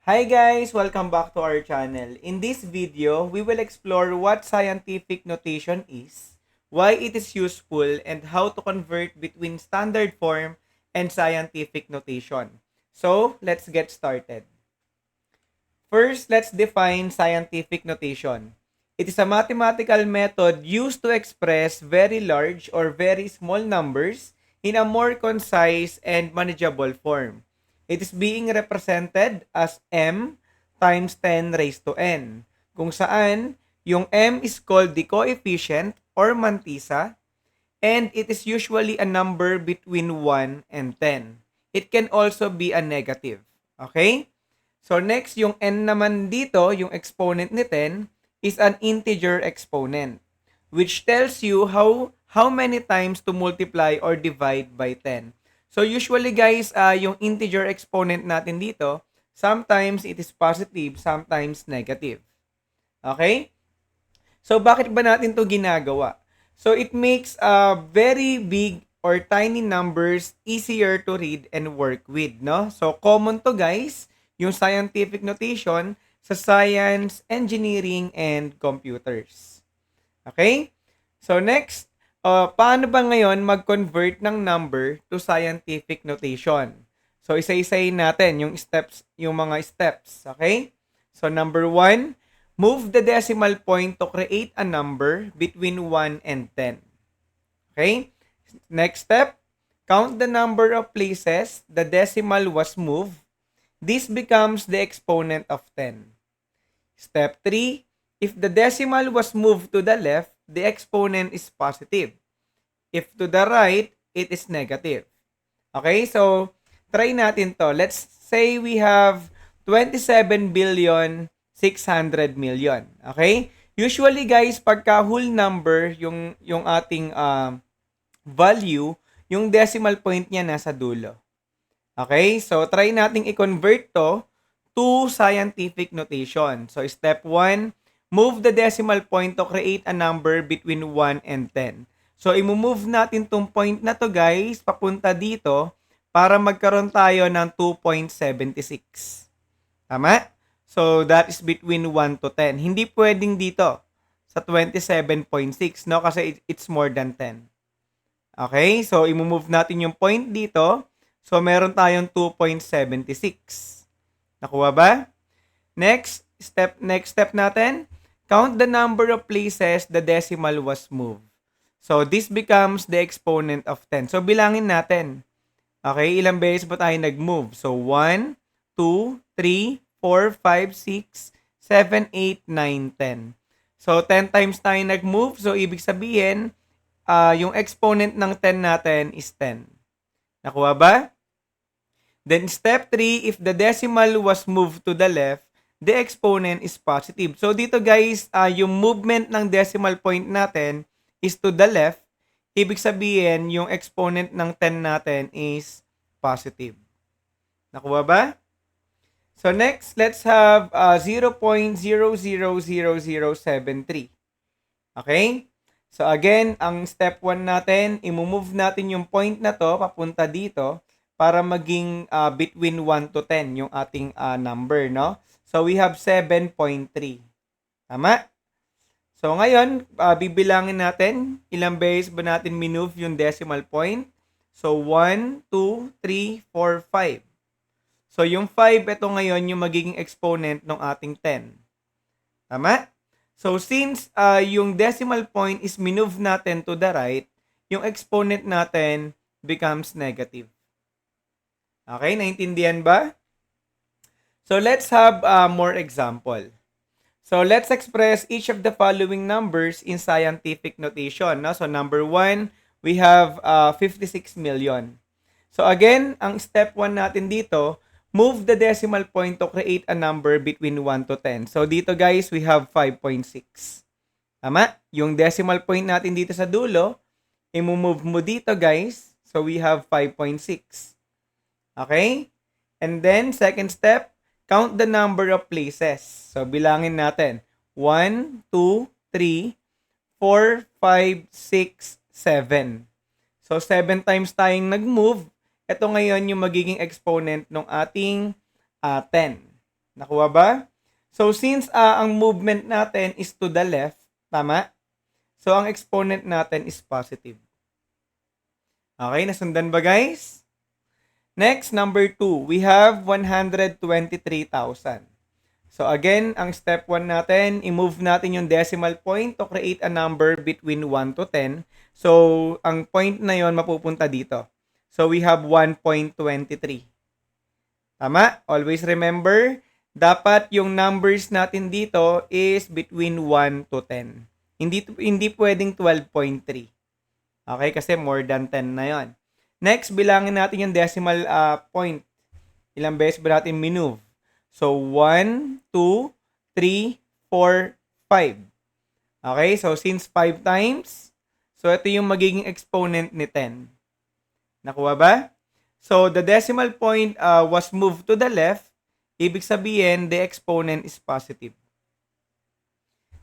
Hi guys! Welcome back to our channel. In this video, we will explore what scientific notation is, why it is useful, and how to convert between standard form and scientific notation. So, let's get started. First, let's define scientific notation. It is a mathematical method used to express very large or very small numbers in a more concise and manageable form. It is being represented as m times 10 raised to n, kung saan yung m is called the coefficient or mantisa, and it is usually a number between 1 and 10. It can also be a negative. Okay? So next, yung n naman dito, yung exponent ni 10, is an integer exponent, which tells you how many times to multiply or divide by 10. So usually guys, yung integer exponent natin dito, sometimes it is positive, sometimes negative. Okay? So bakit ba natin to ginagawa? So it makes very big or tiny numbers easier to read and work with, no? So common to guys, yung scientific notation sa science, engineering, and computers. Okay? So next, paano ba ngayon mag-convert ng number to scientific notation? So isa-isayin natin yung steps, yung mga steps, okay? So number 1, move the decimal point to create a number between 1 and 10. Okay? Next step, count the number of places the decimal was moved. This becomes the exponent of 10. Step 3, if the decimal was moved to the left, the exponent is positive. If to the right, it is negative. Okay, so try natin to. Let's say we have 27,600,000,000. Okay? Usually guys, pagka whole number yung ating value, yung decimal point niya nasa dulo. Okay? So try nating i-convert to scientific notation. So step 1, move the decimal point to create a number between 1 and 10. So i-move natin tong point na to guys papunta dito para magkaroon tayo ng 2.76. Tama? So that is between 1 to 10. Hindi pwedeng dito sa 27.6, no? Kasi it's more than 10. Okay? So i-move natin yung point dito. So meron tayong 2.76. Nakuha ba? Next step natin, count the number of places the decimal was moved. So this becomes the exponent of 10. So bilangin natin. Okay, ilang beses ba tayo nag-move? So 1, 2, 3, 4, 5, 6, 7, 8, 9, 10. So 10 times tayo nag-move. So ibig sabihin, yung exponent ng 10 natin is 10. Nakuha ba? Then step 3, if the decimal was moved to the left, the exponent is positive. So dito guys, yung movement ng decimal point natin is to the left. Ibig sabihin, yung exponent ng 10 natin is positive. Nakuha ba? So next, let's have 0.000073. Okay? So again, ang step 1 natin, i-move natin yung point na to papunta dito para maging between 1 to 10 yung ating number, no? So we have 7.3. Tama? So ngayon, bibilangin natin ilang beses ba natin minove yung decimal point. So 1, 2, 3, 4, 5. So yung 5, ito ngayon yung magiging exponent ng ating 10. Tama? So since yung decimal point is minove natin to the right, yung exponent natin becomes negative. Okay, naintindihan ba? So let's have more example. So let's express each of the following numbers in scientific notation. No? So number 1, we have 56 million. So again, ang step 1 natin dito, move the decimal point to create a number between 1 to 10. So dito guys, we have 5.6. Tama? Yung decimal point natin dito sa dulo, i-move mo dito guys. So we have 5.6. Okay? And then, second step, count the number of places. So, bilangin natin. 1, 2, 3, 4, 5, 6, 7. So, 7 times tayong nag-move. Ito ngayon yung magiging exponent ng ating 10. Nakuha ba? So, since ang movement natin is to the left, tama? So, ang exponent natin is positive. Okay, nasundan ba guys? Next, number 2, we have 123,000. So again, ang step 1 natin, i-move natin yung decimal point to create a number between 1 to 10. So, ang point na yon mapupunta dito. So, we have 1.23. Tama? Always remember, dapat yung numbers natin dito is between 1 to 10. Hindi pwedeng 12.3. Okay? Kasi more than 10 na yon. Next, bilangin natin yung decimal point. Ilang beses ba natin minove? So, 1, 2, 3, 4, 5. Okay? So, since 5 times, so ito yung magiging exponent ni 10. Nakuha ba? So, the decimal point was moved to the left. Ibig sabihin, the exponent is positive.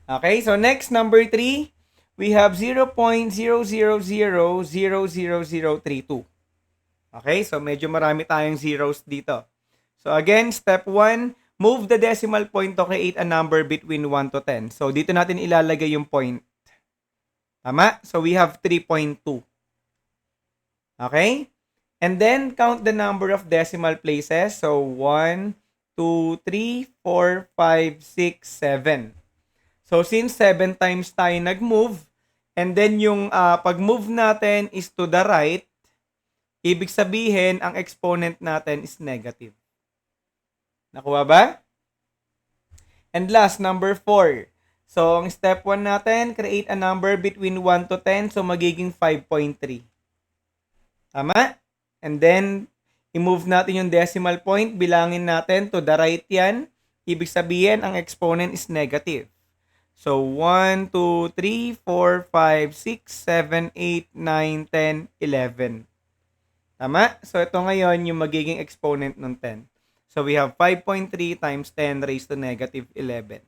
Okay? So, next, number 3, we have 0.000000032. Okay? So, medyo marami tayong zeros dito. So again, step 1, move the decimal point to create a number between 1 to 10. So dito natin ilalagay yung point. Tama? So we have 3.2. Okay? And then count the number of decimal places. So 1, 2, 3, 4, 5, 6, 7. So since 7 times tayo nag-move, and then yung pag-move natin is to the right, ibig sabihin ang exponent natin is negative. Nakuha ba? And last, number 4. So, ang step 1 natin, create a number between 1 to 10. So, magiging 5.3. Tama? And then, i-move natin yung decimal point. Bilangin natin to the right yan. Ibig sabihin, ang exponent is negative. So, 1, 2, 3, 4, 5, 6, 7, 8, 9, 10, 11. Tama? So, ito ngayon yung magiging exponent ng 10. So, we have 5.3 times 10 raised to negative 11.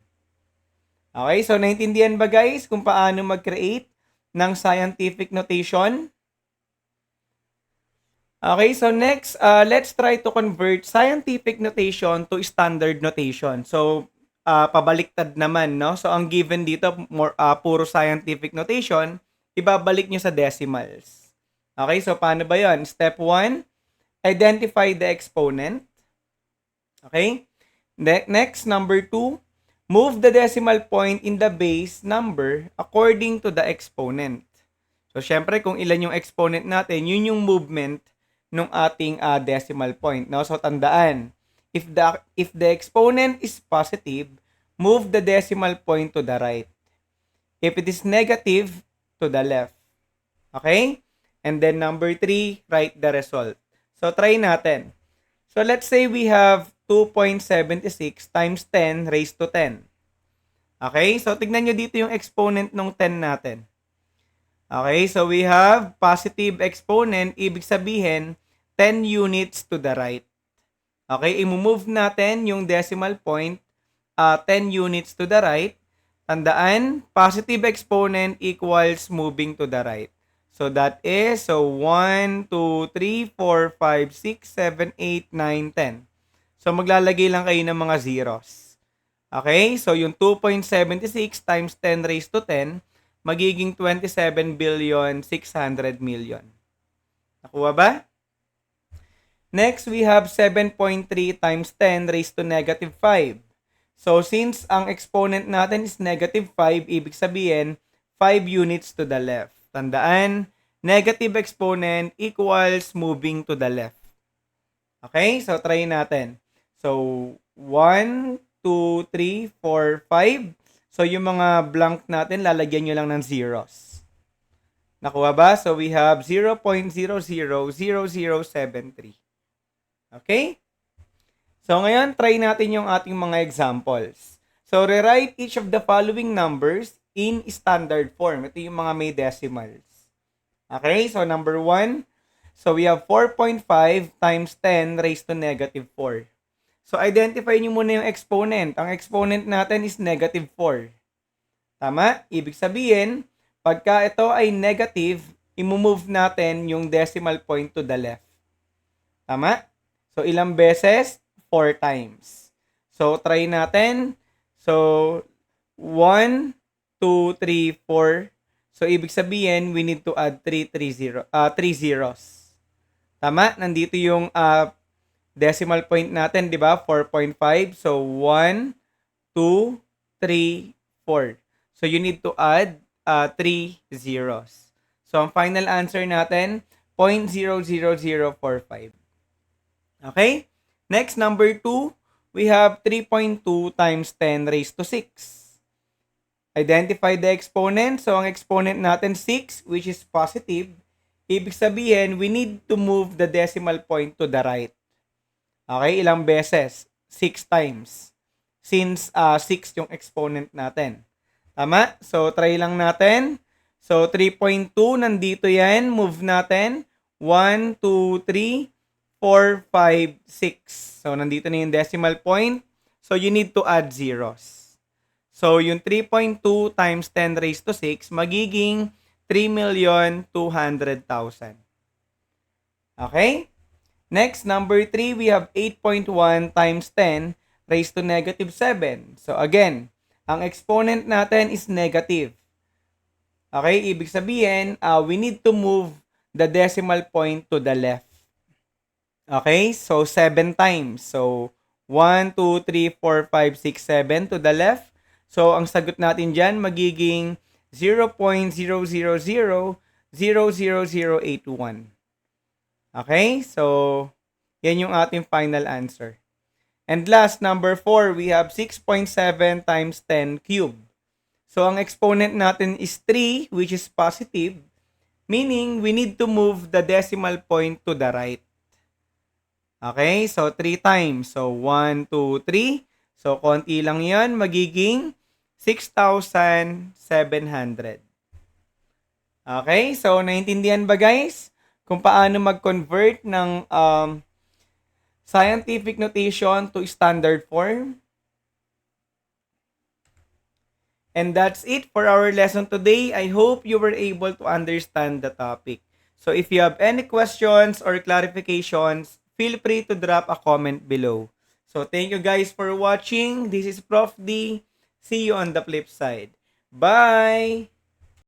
Okay, so naintindihan ba guys kung paano mag-create ng scientific notation? Okay, so next, let's try to convert scientific notation to standard notation. So, pabaliktad naman, no? So, ang given dito, puro scientific notation, ibabalik nyo sa decimals. Okay, so paano ba yon? Step 1, identify the exponent. Okay? Next, number 2, move the decimal point in the base number according to the exponent. So, syempre, kung ilan yung exponent natin, yun yung movement ng ating decimal point. No? So, tandaan, if the exponent is positive, move the decimal point to the right. If it is negative, to the left. Okay? And then, number 3, write the result. So, try natin. So, let's say we have 2.76 times 10 raised to 10. Okay? So, tignan nyo dito yung exponent ng 10 natin. Okay? So, we have positive exponent. Ibig sabihin, 10 units to the right. Okay? I-move natin yung decimal point 10 units to the right. Tandaan, positive exponent equals moving to the right. So, that is, 1, 2, 3, 4, 5, 6, 7, 8, 9, 10. So, maglalagay lang kayo ng mga zeros. Okay? So, yung 2.76 times 10 raised to 10, magiging 27,600,000,000. Nakuha ba? Next, we have 7.3 times 10 raised to negative 5. So, since ang exponent natin is negative 5, ibig sabihin, 5 units to the left. Tandaan, negative exponent equals moving to the left. Okay? So, try natin. So, 1, 2, 3, 4, 5. So, yung mga blank natin, lalagyan nyo lang ng zeros. Nakuha ba? So, we have 0.000073. Okay? So, ngayon, try natin yung ating mga examples. So, rewrite each of the following numbers in standard form. Ito yung mga may decimals. Okay? So, number 1. So, we have 4.5 times 10 raised to negative 4. So, identify nyo muna yung exponent. Ang exponent natin is negative 4. Tama? Ibig sabihin, pagka ito ay negative, i-move natin yung decimal point to the left. Tama? So, ilang beses? 4 times. So, try natin. So, 1, 2, 3, 4. So, ibig sabihin, we need to add 3 zeros. Tama? Nandito yung decimal point natin, di ba? 4.5. So, 1, 2, 3, 4. So, you need to add 3 zeros. So, ang final answer natin, 0.00045. Okay? Next, number 2, we have 3.2 times 10 raised to 6. Identify the exponent. So, ang exponent natin 6, which is positive. Ibig sabihin, we need to move the decimal point to the right. Okay? Ilang beses? 6 times. Since 6 yung exponent natin. Tama? So, try lang natin. So, 3.2, nandito yan. Move natin. 1, 2, 3, 4, 5, 6. So, nandito na yung decimal point. So, you need to add zeros. So, yung 3.2 times 10 raised to 6, magiging 3,200,000. Okay? Next, number 3, we have 8.1 times 10 raised to negative 7. So, again, ang exponent natin is negative. Okay? Ibig sabihin, we need to move the decimal point to the left. Okay? So, 7 times. So, 1, 2, 3, 4, 5, 6, 7 to the left. So, ang sagot natin dyan magiging 0.000000081. Okay? So, yan yung ating final answer. And last, number 4, we have 6.7 times 10 cubed. So, ang exponent natin is 3, which is positive, meaning we need to move the decimal point to the right. Okay? So, 3 times. So, 1, 2, 3. So, konti lang yan. Magiging 6,700. Okay? So, naintindihan ba guys? Kung paano mag-convert ng scientific notation to standard form? And that's it for our lesson today. I hope you were able to understand the topic. So, if you have any questions or clarifications, feel free to drop a comment below. So, thank you guys for watching. This is Prof. D. See you on the flip side. Bye!